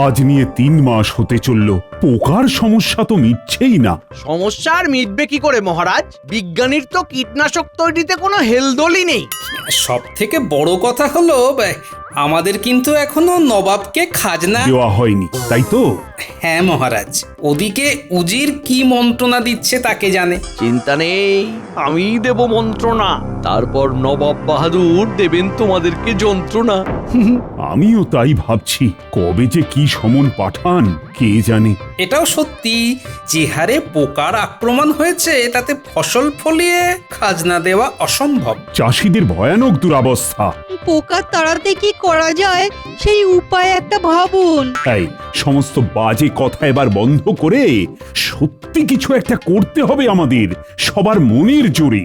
আজ নিয়ে 3 মাস হতে চলল, পোকার সমস্যা তো মিটছেই না। সমস্যা আর মিটবে কি করে মহারাজ? বিজ্ঞানীর তো কীটনাশক তৈরিতে কোনো হেলদোলই নেই। সব থেকে বড় কথা হলো আমাদের কিন্তু এখনো নবাবকে খাজনা দেওয়া হয়নি, তাই তো? হ্যাঁ মহারাজ, ওদিকে উজির কি মন্ত্রণা দিচ্ছে তাকে জানে। চিন্তা নেই, আমি দেব মন্ত্রণা, তারপর নবাব বাহাদুর দেবেন তোমাদেরকে যন্ত্রণা। আমিও তাই ভাবছি, কবে যে কি সমন পাঠান কে জানে। এটাও সত্যি, যে হারে পোকার আক্রমণ হয়েছে তাতে ফসল ফলিয়ে খাজনা দেওয়া অসম্ভব। চাষিদের ভয়ানক দুরবস্থা। পোকা তাড়াতে কি করা যায় সেই উপায় একটা ভাবুন। তাই সমস্ত বাজে কথা এবার বন্ধ করে সত্যি কিছু একটা করতে হবে আমাদের, সবার মনের জোরে।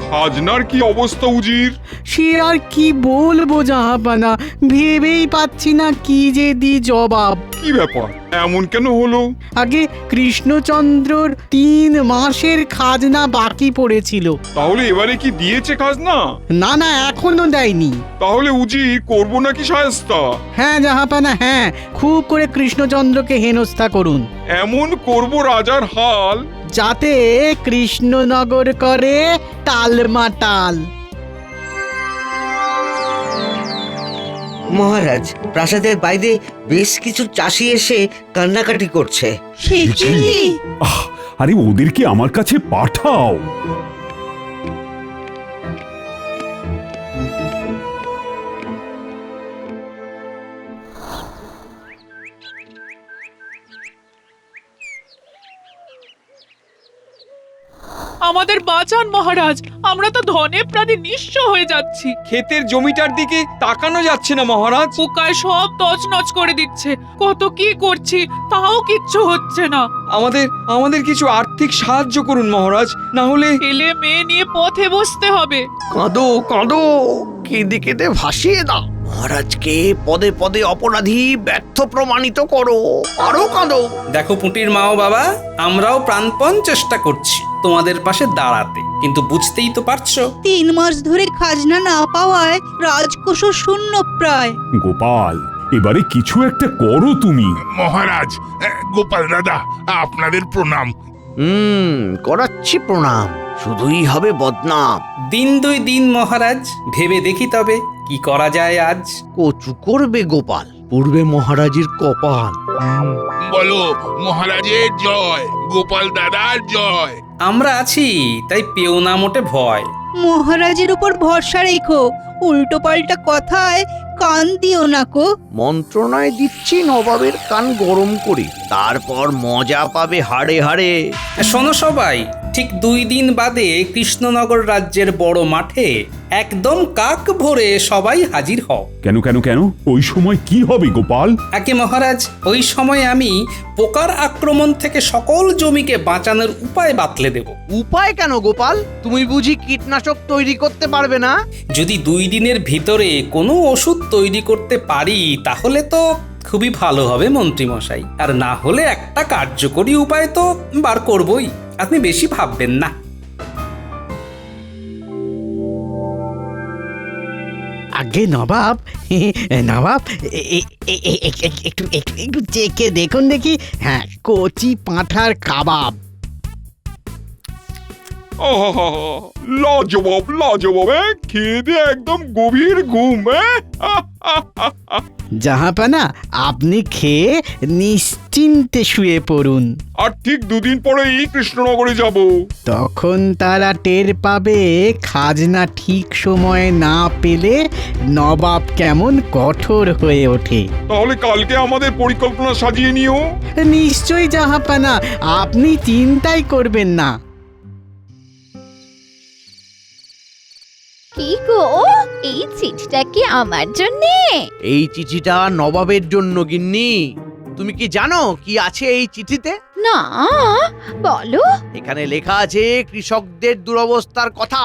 খাজনার কি অবস্থা উজির? সে আর কি বলবো জাহাপানা, ভেবেই পাচ্ছি না কি যে দি জবাব। কি ব্যাপার, এমন কেন হলো? আগে কৃষ্ণচন্দ্রর 3 মাসের খাজনা বাকি পড়েছিল। তাহলে এবারে কি দিয়েছে খাজনা? না না, এখনো দেয়নি। তাহলে উজির করবো নাকি শায়েস্তা? হ্যাঁ জাহাপানা, হ্যাঁ, খুব করে কৃষ্ণচন্দ্রকে হেনস্থা করুন, এমন করবো রাজার হাল যাতে কৃষ্ণনগর করে টালমাটাল। মহারাজ, প্রাসাদের বাইরে বেশ কিছু চাষি এসে কান্নাকাটি করছে। আরে ওদেরকে আমার কাছে পাঠাও। আমাদের বাঁচান মহারাজ, আমরা তো ধনে প্রাণে নিঃস্ব হয়ে যাচ্ছি। ক্ষেতের জমিটার দিকে তাকানো যাচ্ছে না মহারাজ। পোকায় সব তছনছ করে দিচ্ছে, কত কি করছি তাও কিচ্ছু হচ্ছে না। আমাদের কিছু আর্থিক সাহায্য করুন মহারাজ, না হলে ছেলে মেয়ে নিয়ে পথে বসতে হবে। কাঁদো কাঁদো, কেঁদে কেঁদে ভাসিয়ে দাও। মহারাজকে পদে পদে অপরাধী ব্যর্থ প্রমাণিত করো, আরো কাঁদো। দেখো পুঁটির মা ও বাবা, আমরাও প্রাণপণ চেষ্টা করছি তোমাদের পাশে দাঁড়াতে, কিন্তু বুঝতেই তো পারছো 3 মাস ধরে খাজনা না পাওয়ায় রাজকোষ শূন্য প্রায়। গোপাল, এবারে কিছু একটা করো তুমি। মহারাজ, গোপাল দাদা, আপনাদের প্রণাম। করাচ্ছি প্রণাম, শুধুই হবে বদনাম। দিন 2 দিন মহারাজ, ভেবে দেখি তবে কি করা যায় আজ। কচু করবে গোপাল, পূর্বে মহারাজের কপাল। বলো মহারাজের জয়, গোপাল দাদার জয়। আমরা আছি, তাই পেও না মোটে ভয়। মহারাজের উপর ভরসা রেখো, উল্টো পাল্টা কথায় কান দিও না কো। মন্ত্রণায় দিচ্ছি নবাবের কান গরম করে, তারপর মজা পাবে হাড়ে হাড়ে। শোনো সবাই, ঠিক 2 দিন বাদে কৃষ্ণনগর রাজ্যের বড় মাঠে একদম কাক ভরে সবাই হাজির হও। কেন কেন কেন, ওই সময় কি হবে গোপাল? আগে মহারাজ, ওই সময় আমি পোকার আক্রমণ থেকে সকল জমিকে বাঁচানোর উপায় বাতলে দেব। উপায় কেন গোপাল? তুমি বুঝি কীটনাশক তৈরি করতে পারবে না? যদি 2 দিনের ভিতরে কোনো ওষুধ তৈরি করতে পারি তাহলে তো খুবই ভালো হবে মন্ত্রীমশাই, আর না হলে একটা কার্যকরী উপায় তো বার করবই, আপনি বেশি ভাববেন না। আগে নবাব, নবাব, একটু একটু একটু চেখে দেখুন দেখি। হ্যাঁ, কচি পাঁঠার কাবাব। লাজবাব লাজবাব, খেয়ে দিয়ে একদম গভীর ঘুম। জাহাপানা, আপনি খেয়ে নিশ্চিন্তে শুয়ে পড়ুন। আর ঠিক 2 দিন পরেই কৃষ্ণনগরে যাব। তখন তারা টের পাবে খাজনা ঠিক সময়ে না পেলে নবাব কেমন কঠোর হয়ে ওঠে। তাহলে কালকে আমাদের পরিকল্পনা সাজিয়ে নিও। নিশ্চয়ই জাহাপানা, আপনি চিন্তাই করবেন না। কি গো, এই চিঠিটা কি আমার জন্যে? এই চিঠিটা নবাবের জন্য গিন্নি। তুমি কি জানো কি আছে এই চিঠিতে? না, বলো। এখানে লেখা আছে কৃষকদের দুরবস্থার কথা,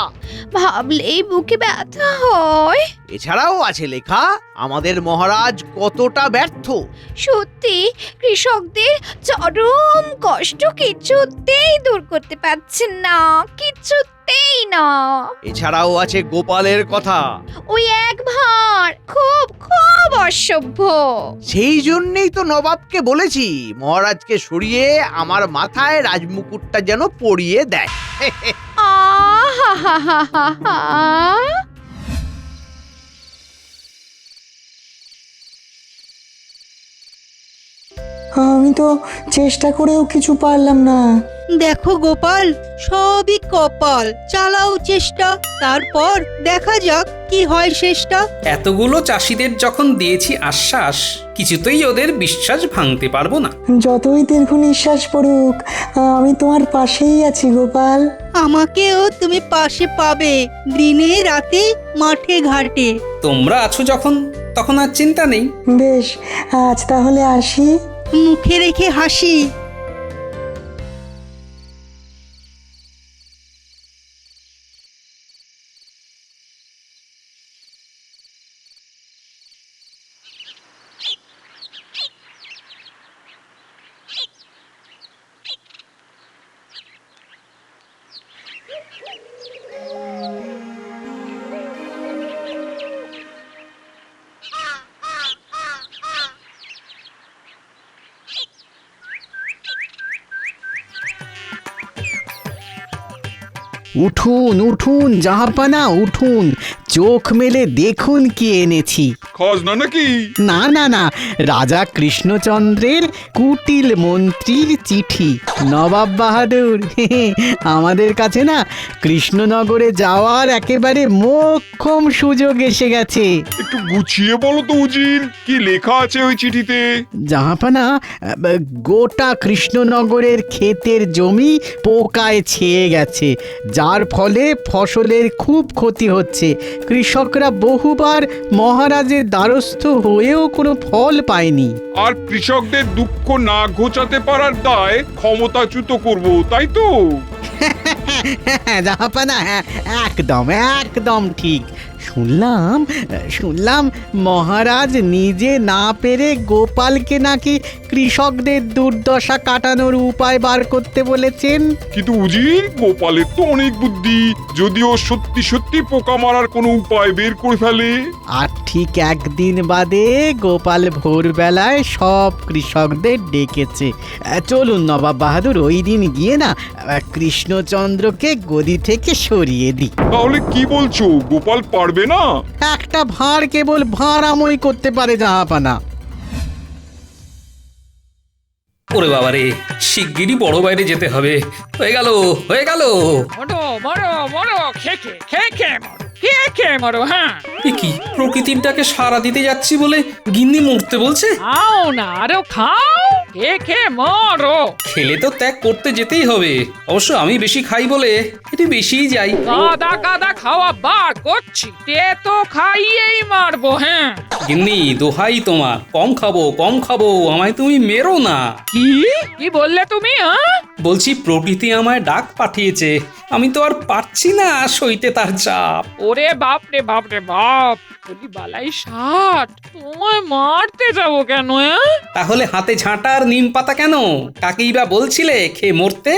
ভাবলেই বুকে ব্যথা হয়। এছাড়াও আছে লেখা আমাদের মহারাজ কতটা ব্যর্থ। সত্যি, কৃষকদের চরম কষ্ট কিছুতেই দূর করতে পারছেন না, কিছুতেই। মোটেই না। এছাড়াও আছে গোপালের কথা। ওই এক ভাঁড় খুব খুব অসভ্য। সেই জন্যই তো নবাবকে বলেছি মহারাজকে সরিয়ে আমার মাথায় রাজমুকুটটা যেন পরিয়ে দেয়। আহা! আমি তো চেষ্টা করেও কিছু পারলাম না। দেখো গোপাল, সবই কপাল। চালাও চেষ্টা, তারপর দেখা যাক কি হয় শেষটা। এতগুলো চাষিদের যখন দিয়েছি আশ্বাস, কিছুতেই ওদের বিশ্বাস ভাঙতে পারবো না। যতই দীর্ঘ নিঃশ্বাস পড়ুক, আমি তোমার পাশেই আছি গোপাল। আমাকেও তুমি পাশে পাবে, দিনে রাতে মাঠে ঘাটে। তোমরা আছো যখন, তখন আর চিন্তা নেই। বেশ, আজ তাহলে আসি। মুখে রেখে হাসি। উঠুন উঠুন জাহাপানা উঠুন, চোখ মেলে দেখুন কি এনেছি। খাজনা নাকি? না না না, রাজা কৃষ্ণচন্দ্রের কুটিল মন্ত্রীর চিঠি। নবাব বাহাদুর, আমাদের কাছে না কৃষ্ণনগরে যাওয়ার একেবারে মোক্ষম সুযোগ এসে গেছে। একটু গুছিয়ে বলো তো উজির, কি লেখা আছে ওই চিঠিতে? জাহাপানা, গোটা কৃষ্ণনগরের ক্ষেতের জমি পোকায় ছেয়ে গেছে, যার ফলে ফসলের খুব ক্ষতি হচ্ছে। কৃষকরা বহুবার মহারাজের দ্বারস্থ হয়েও কোনো ফল পায়নি। আর কৃষকদের দুঃখ না ঘোচাতে পারার দায় ক্ষমতাচ্যুত করব, তাই তো? জাহাপানা, হ্যাঁ, একদম একদম ঠিক। শুনলাম মহারাজ নিজে না পেরে গোপালকে নাকি কৃষকদের দুর্দশা কাটানোর উপায় বার করতে বলেছেন। কিন্তু উজির, গোপালের তো অনেক বুদ্ধি, যদিও সত্যি সত্যি পোকা মারার কোনো উপায় বের করে ফেলে। আর ঠিক একদিন বাদে গোপাল ভোরবেলায় সব কৃষকদের ডেকেছে। চলুন নবাব বাহাদুর, ওই দিন গিয়ে না কৃষ্ণচন্দ্রকে গদি থেকে সরিয়ে দিই। তাহলে কি বলছো, গোপাল পারবে না? একটা ভাঁড় কেবল ভাঁড়াময় করতে পারে জাহাপানা। ওরে বাবা রে, শিগগিরই বড় বাইরে যেতে হবে। হয়ে গেল হয়ে গেল। মরো মরো মরো, খেয়ে মরো, খেয়ে মরো। হ্যাঁ, এ কি, প্রকৃতির ডাকে সাড়া দিতে যাচ্ছি বলে গিন্নি মরতে বলছে? খাও না, আরো খাও, খেয়ে মরো। খেলে তো ত্যাগ করতে যেতেই হবে। অবশ্য আমি বেশি খাই বলে একটু বেশিই যাই। কাদা খাওয়া বার করছি, তে তো খাইয়েই মারবো। হ্যাঁ, গিন্নি দোহাই তোমার, কম খাবো, আমায় তুমি মেরো না। কি বললে তুমি? হ্যাঁ, বলছি প্রকৃতি আমায় ডাক পাঠিয়েছে, আমি তো আর পারছি না সইতে তার চাপ। ওরে বাপ রে বাপ, বলি বালাই ষাট, তোমায় মারতে যাবো কেন? তাহলে হাতে ঝাঁটা আর নিম পাতা কেন? কাকেই বা বলছিলে খেয়ে মরতে?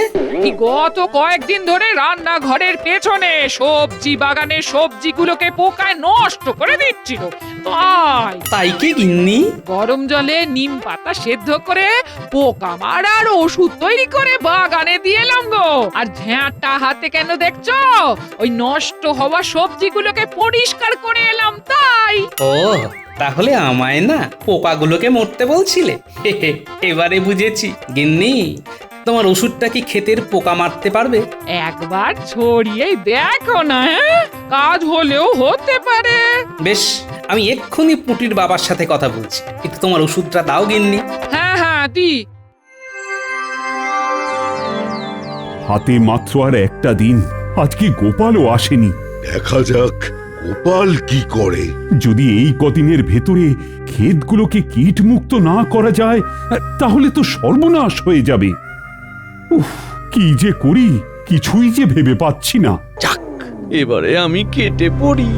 গত কয়েকদিন ধরে রান্নাঘরের পেছনে সবজি বাগানের সবজিগুলোকে পোকায় নষ্ট করে দিচ্ছিল, তাই কি গিন্নি? গরম জলে নিম পাতা সেদ্ধ করে পোকা মারার ওষুধ তৈরি করে বাগানে দিয়ে এলাম গো। আর ঝাঁটা হাতে কেন দেখছো? ওই নষ্ট হওয়া সবজিগুলোকে পরিষ্কার করে এলাম তাই। ও, তাহলে আমায় না পোকাগুলোকে মরতে বলছিলে? এবারে বুঝেছি। গিন্নি, তোমার ওষুধটা কি ক্ষেতের পোকা মারতে পারবে? একবার ছড়িয়ে দেখো না, কাজ হলেও হতে পারে। বেশ, আমি এক্ষুনি পুটির বাবার সাথে কথা বলছি। একটু তোমার ওষুধটা দাও গিন্নি। হ্যাঁ দি। হাতে মাত্র আর একটা দিন, আজকে গোপালও আসেনি। দেখা যাক গোপাল কি করে। যদি এই কদিনের ভেতরে ক্ষেতগুলোকে কীটমুক্ত না করা যায়, তাহলে তো সর্বনাশ হয়ে যাবে। উফ, কি যে করি কিছুই যে ভেবে পাচ্ছি না। যাক, এবারে আমি কেটে পড়ি।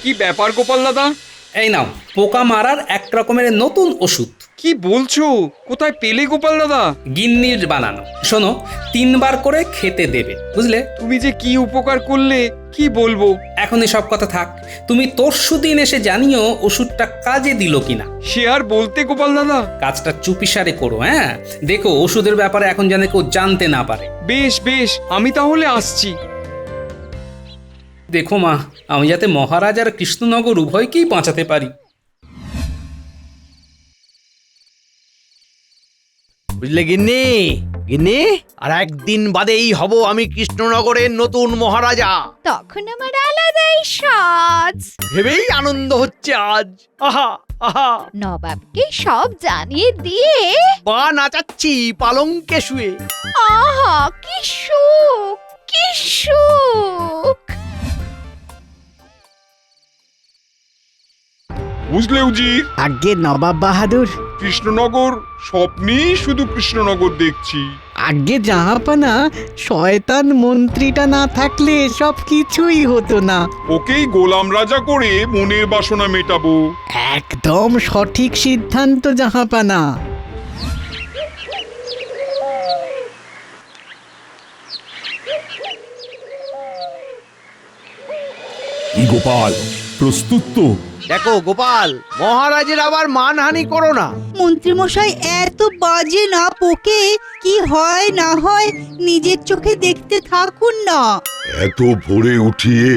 কি ব্যাপার গোপাল দাদা, এই নাও পোকা মারার এক রকমের নতুন ওষুধ। কি বলছো? কোথায় পেলে গোপাল দাদা? গিন্নির বানানো। শোনো, 3 বার করে খেতে দেবে, বুঝলে? তুমি যে কি উপকার করলে কি বলবো। এখনই সব কথা থাক, তুমি তরশুদিন এসে জানিও ওষুধটা কাজে দিল কিনা। সে আর বলতে গোপাল দাদা। কাজটা চুপিসারে করো, হ্যাঁ? দেখো ওষুধের ব্যাপারে এখন যেন কেউ জানতে না পারে। বেশ বেশ, আমি তাহলে আসছি। দেখো মা, আমি যাতে মহারাজ আর কৃষ্ণনগর উভয়কেই বাঁচাতে পারি। বুঝলে গিন্নি, গিন্নি আর একদিন বাদেই হব আমি কৃষ্ণনগরের নতুন মহারাজা। তখন আমার আলাদাই সাজ। ভেবেই আনন্দ হচ্ছে আজ। আহা আহা, নবাবকে সব জানিয়ে দিয়ে পা নাচাচ্ছি পালঙ্কে শুয়ে। আহা কি সুখ, কি সুখ। বুঝলে উজির, আগে নবাব বাহাদুর। কৃষ্ণনগর স্বপ্নেই শুধু কৃষ্ণনগর দেখছি। আগে জাহাপানা, শয়তান মন্ত্রীটা না থাকলে সব কিছুই হতো না। ওকেই গোলাম রাজা করে মনের বাসনা মেটাবো। একদম সঠিক সিদ্ধান্ত জাহাপানা। কি গোপাল, প্রস্তুত তো? দেখো গোপাল, মহারাজের আবার মানহানি করো না। মন্ত্রীমশাই এত বাজে না পোকে, কি হয় না হয় নিজের চোখে দেখতে থাকুন না। এত ভোরে উঠিয়ে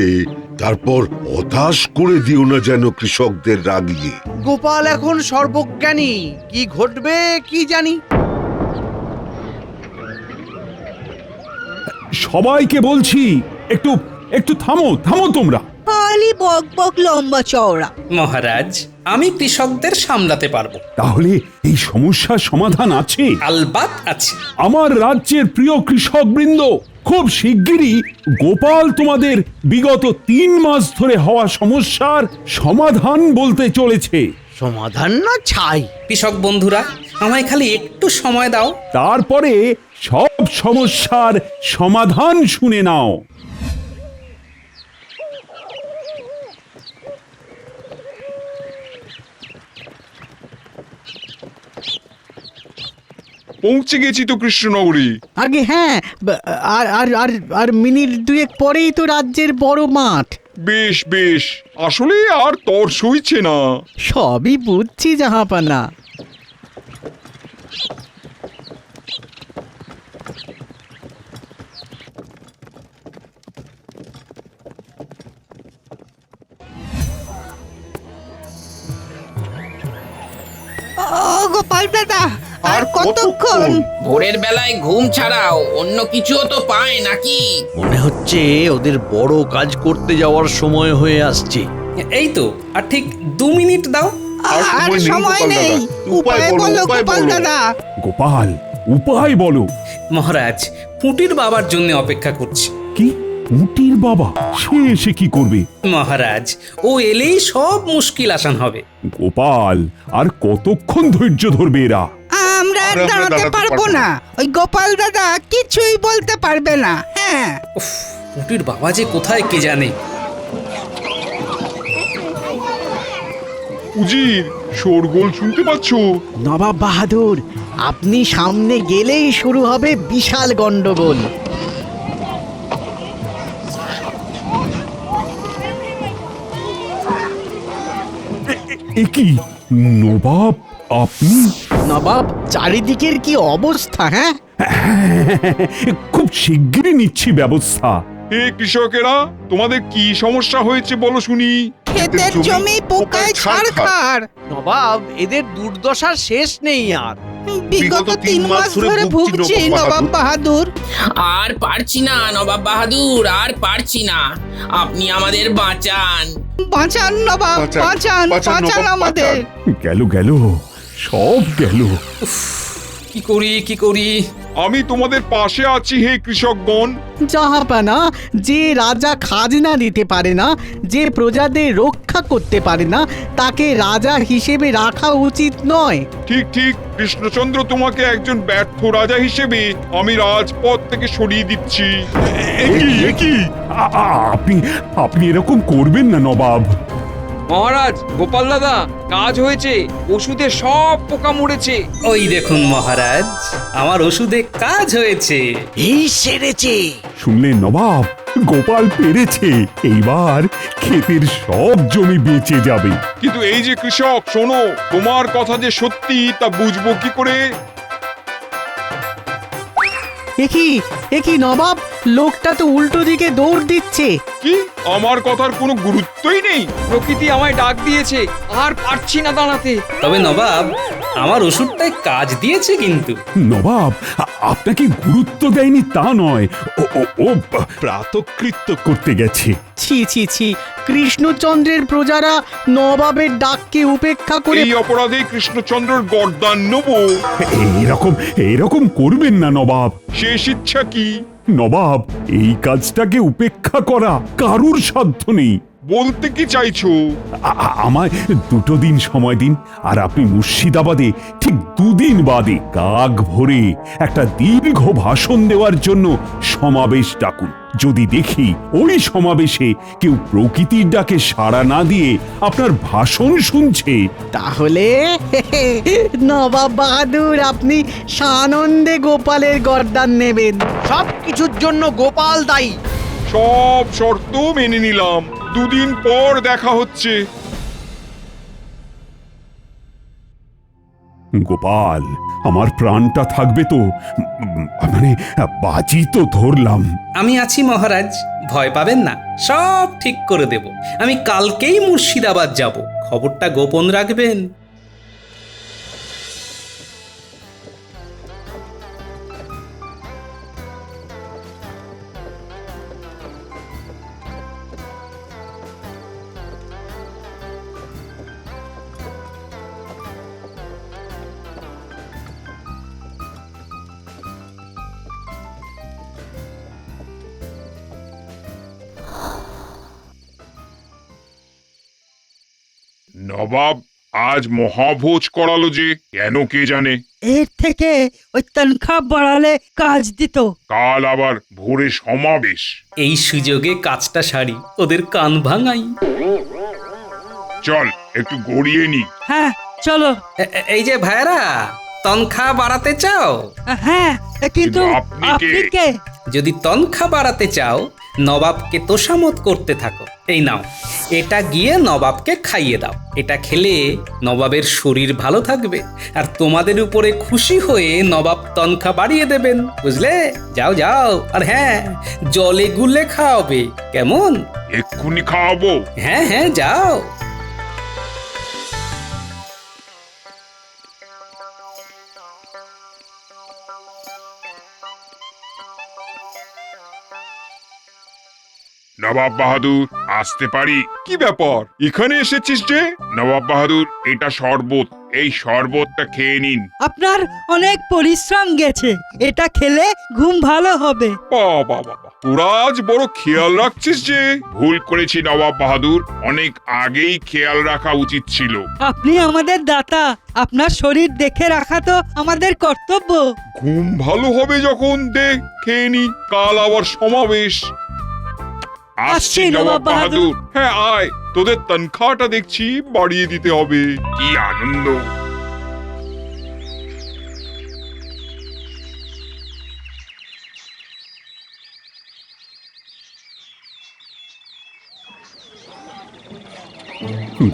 তারপর হতাশ করে দিও না যেন কৃষকদের রাগিয়ে। গোপাল এখন সর্বজ্ঞানী, কি ঘটবে কি জানি। সবাইকে বলছি, একটু একটু থামো থামো তোমরা। খালি বক বক লম্বা চওড়া। মহারাজ, আমি কৃষকদের সামলাতে পারবো। তাহলে এই সমস্যার সমাধান আছে? আলবাত আছে। আমার রাজ্যের প্রিয় কৃষক বৃন্দ, খুব শিগগিরই গোপাল তোমাদের বিগত 3 মাস ধরে হওয়া সমস্যার সমাধান বলতে চলেছে। সমাধান না ছাই। কৃষক বন্ধুরা, আমায় খালি একটু সময় দাও। তারপরে সব সমস্যার সমাধান শুনে নাও। পৌঁছে গেছি তো কৃষ্ণনগরে। আগে হ্যাঁ, আর আর আর আর মিনিট 2 পরেই তো রাজ্যের বড় মাঠ। বেশ বেশ, আসলে আর তর সইছে না। সবই বুঝছি জাহাপানা। ও গোপাল দাদা, আর কতক্ষণ? ভোরের বেলায় ঘুম ছাড়াও অন্য কিছুও তো পায় নাকি? মনে হচ্ছে ওদের বড় কাজ করতে যাওয়ার সময় হয়ে আসছে। এই তো, আর ঠিক 2 মিনিট দাও। আর সময় নেই, উপায় বলো গোপাল দাদা। গোপাল, উপায় বলো। মহারাজ, পুঁটির বাবার জন্য অপেক্ষা করছি। কি? পুঁটির বাবা? সে এসে কি করবে? মহারাজ, ও এলেই সব মুশকিল আসান হবে। গোপাল, আর কতক্ষণ ধৈর্য ধরবে এরা? আমরা দাঁড়াতে পারবো না। ওই গোপাল দাদা কিছুই বলতে পারবে না। হ্যাঁ, উফ, পুঁটির বাবা যে কোথায় কে জানে। উজির, শোরগোল শুনতে পাচ্ছো? নবাব বাহাদুর, আপনি সামনে গেলেই শুরু হবে বিশাল গন্ডগোল। এ কি নবাব, আপনি? নবাব, চারিদিকের কি অবস্থা? হ্যাঁ, খুব শিগগিরই নিচ্ছি ব্যবস্থা। হে কৃষকেরা, তোমাদের কি সমস্যা হয়েছে বলো শুনি। ক্ষেতের জমি পোকায় ছারখার। নবাব, এদের দুর্দশার শেষ নেই আর। বিগত 3 মাস ধরে ভুগছি নবাব বাহাদুর। আর পারছি না নবাব বাহাদুর, আর পারছি না। আপনি আমাদের বাঁচান। বাঁচান নবাব, বাঁচান, বাঁচান আমাদের। গেল গেল, সব গেল। কি করি কি করি? আমি তোমাদের পাশে আছি হে কৃষকগণ। জাহাপানা, যে রাজা খাজনা দিতে পারে না, যে প্রজাদের রক্ষা করতে পারে না, তাকে রাজা হিসেবে রাখা উচিত নয়। ঠিক ঠিক, কৃষ্ণচন্দ্র তোমাকে একজন ব্যর্থ রাজা হিসেবে আমি রাজপদ থেকে সরিয়ে দিচ্ছি। আপনি আপনি এরকম করবেন না নবাব। মহারাজ, গোপাল দাদা, কাজ হয়েছে। ওষুধে সব পোকা মরেছে। ওই দেখুন মহারাজ, আমার ওষুধে কাজ হয়েছে। এই সেরেছে। শুনলেন নবাব, গোপাল পেরেছে। এইবার ক্ষেতের সব জমি বেঁচে যাবে। কিন্তু এই যে কৃষক, শোনো, তোমার কথা যে সত্যি তা বুঝবো কি করে? একই নবাব, লোকটা তো উল্টো দিকে দৌড় দিচ্ছে। কি, আমার কথার কোনো গুরুত্বই নেই? প্রকৃতি আমায় ডাক দিয়েছে, আর পারছি না দাঁড়াতে। তবে নবাব, আমার ওষুধটাই কাজ দিয়েছে কিন্তু। নবাব আপনাকে গুরুত্ব দেয়নি তা নয়, ও ও ও প্রাতকৃত্য করতে গেছে। ছি ছি ছি, কৃষ্ণচন্দ্রের প্রজারা নবাবের ডাককে উপেক্ষা করে এই অপরাধে কৃষ্ণচন্দ্রের গর্দান নেব। এরকম করবেন না নবাব। শেষ ইচ্ছা কি? নবাব, এই কাজটাকে উপেক্ষা করা কারুর সাধ্য নেই। বলতে কি চাইছো? আমায় 2 দিন সময় দিন, আর আপনি মুর্শিদাবাদে ঠিক 2 দিন বাদে কাক ভরে একটা দীর্ঘ ভাষণ দেওয়ার জন্য সমাবেশ ডাকুন। যদি দেখি ওই সমাবেশে কেউ প্রকৃতির ডাকে সাড়া না দিয়ে আপনার ভাষণ শুনছে, তাহলে নবাব বাহাদুর, আপনি সানন্দে গোপালের গর্দান নেবেন। সব কিছুর জন্য গোপাল দায়ী। সব শর্ত মেনে নিলাম। 2 দিন পর দেখা হচ্ছে। গোপাল, আমার প্রাণটা থাকবে তো? মানে বাজি তো ধরলাম। আমি আছি মহারাজ, ভয় পাবেন না, সব ঠিক করে দেব। আমি কালকেই মুর্শিদাবাদ যাব, খবরটা গোপন রাখবেন। নবাব আজ মহাভোজ করালো যে, কেন কে জানে? এর থেকে ওই তনখা বাড়ালে কাজ দিত। কাল আবার ভোরে সমাবেশ। এই সুযোগে কাজটা সারি, ওদের কান ভাঙাই। চল একটু গড়িয়ে নি। হ্যাঁ চলো। এই যে ভাইরা, তনখা বাড়াতে চাও? হ্যাঁ, কিন্তু আপনি আপনি কে? কে? যদি তনখা বাড়াতে চাও, নবাবকে তোষামত করতে থাকো। এই নাও, এটা গিয়ে নবাবকে খাইয়ে দাও। এটা খেলে নবাবের শরীর ভালো থাকবে, আর তোমাদের উপরে খুশি হয়ে নবাব তনখা বাড়িয়ে দেবেন, বুঝলে? যাও যাও, আর হ্যাঁ, জলে গুলে খাওয়াবে, কেমন? এক্ষুনি খাওয়াবো। হ্যাঁ হ্যাঁ, যাও। নবাব বাহাদুর, আসতে পারি? কি ব্যাপার, এখানে এসেছিস যে? নবাব বাহাদুর, এটা শরবত, এই শরবতটা খেয়ে নিন। আপনার অনেক পরিশ্রম গেছে, এটা খেলে ঘুম ভালো হবে। বাবা বাবা, তোরা আজ বড় খেয়াল রাখছিস যে। ভুল করেছি নবাব বাহাদুর, অনেক আগেই খেয়াল রাখা উচিত ছিল। আপনি আমাদের দাতা, আপনার শরীর দেখে রাখা তো আমাদের কর্তব্য। ঘুম ভালো হবে যখন, দে খেয়ে নি, কাল আবার সমাবেশ। আসছি নবাব বাহাদুর। হ্যাঁ আয়, তোদের তনখাটা দেখছি বাড়িয়ে দিতে হবে। কি আনন্দ!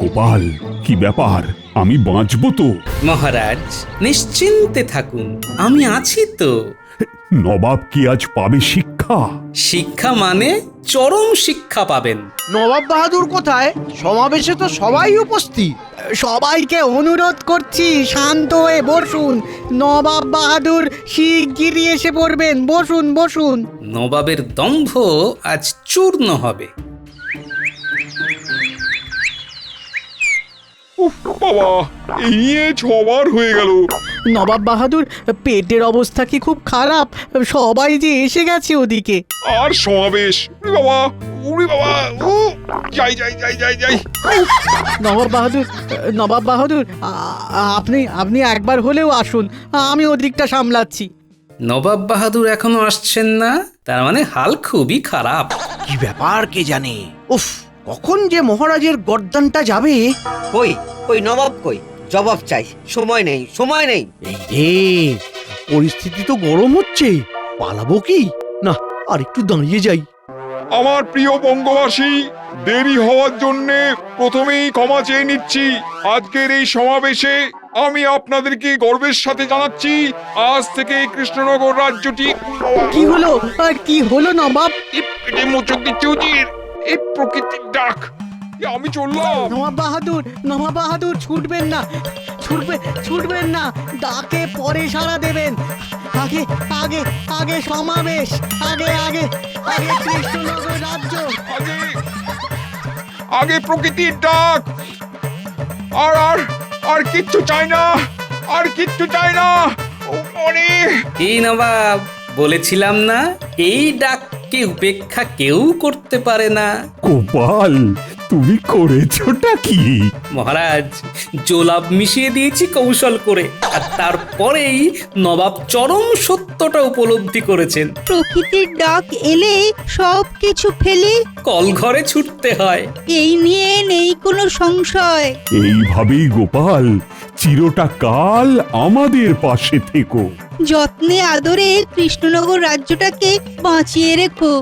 গোপাল, কি ব্যাপার? আমি বাঁচবো তো? মহারাজ নিশ্চিন্তে থাকুন, আমি আছি তো। নবাব কি আজ পাবে শিক্ষা? শিক্ষা মানে চরম শিক্ষা পাবেন। নবাব বাহাদুর কোথায়? সমাবেশে তো সবাই উপস্থিত। সবাইকে অনুরোধ করছি, শান্ত হয়ে বসুন। নবাব বাহাদুর শিগগিরই এসে পড়বেন, বসুন বসুন। নবাবের দম্ভ আজ চূর্ণ হবে। উফ বাবা, এই নিয়ে 6 বার হয়ে গেল। নবাব বাহাদুর, পেটের অবস্থা কি খুব খারাপ? সবাই যে এসে গেছে ওদিকে। আর সমাবেশ, উরি বাবা, উরি বাবা, ও যাই যাই যাই যাই যাই। নবাব বাহাদুর, আপনি আপনি একবার হলেও আসুন, আমি ওদিকটা সামলাচ্ছি। নবাব বাহাদুর এখনো আসছেন না, তার মানে হাল খুবই খারাপ। কি ব্যাপার কে জানে? উফ, কখন যে মহারাজের গর্দানটা যাবে। কই কই নবাব কই, জবাব চাই, সময় নেই সময় নেই। এই রে, পরিস্থিতি তো গরম হচ্ছে, পালাবো কি না, আর একটু দাঁড়িয়ে যাই। আমার প্রিয় বঙ্গবাসী, দেরি হওয়ার জন্য প্রথমেই ক্ষমা চেয়ে নিচ্ছি। আজকের এই সমাবেশে আমি আপনাদেরকে গর্বের সাথে জানাচ্ছি, আজ থেকে এই কৃষ্ণনগর রাজ্যটি কি হলো আর কি হলো নবাব? পেটে মোচক দিচ্ছে উজির, এই প্রকৃতির ডাক। আমি চললাম। নবাব বাহাদুর ছুটবেন না, ছুটবেন না, ডাকে পরে সাড়া দেবেন। আগে আগে আগে সমাবেশ, আগে আগে আগে কৃষ্ণনগর রাজ্য। আগে আগে প্রকৃতির ডাক। আর আর আর কিচ্ছু চাই না, আর কিচ্ছু চাই না। অনেক এই নবাব, বলেছিলাম না এই ডাককে উপেক্ষা কেউ করতে পারে না। গোপাল, তুমি করেছোটা কি? মহারাজ, জোলাপ মিশিয়ে দিয়েছি কৌশল করে, আর তারপরেই নবাব চরম সত্যটা উপলব্ধি করেছেন। প্রকৃতির ডাক এলে সব কিছু ফেলে কল ঘরে ছুটতে হয়। এই নিয়ে নেই কোনো সংশয়। এইভাবেই গোপাল চিরটা কাল আমাদের পাশে থেকো। যত্নে আদরে কৃষ্ণনগর রাজ্যটাকে বাঁচিয়ে রেখো।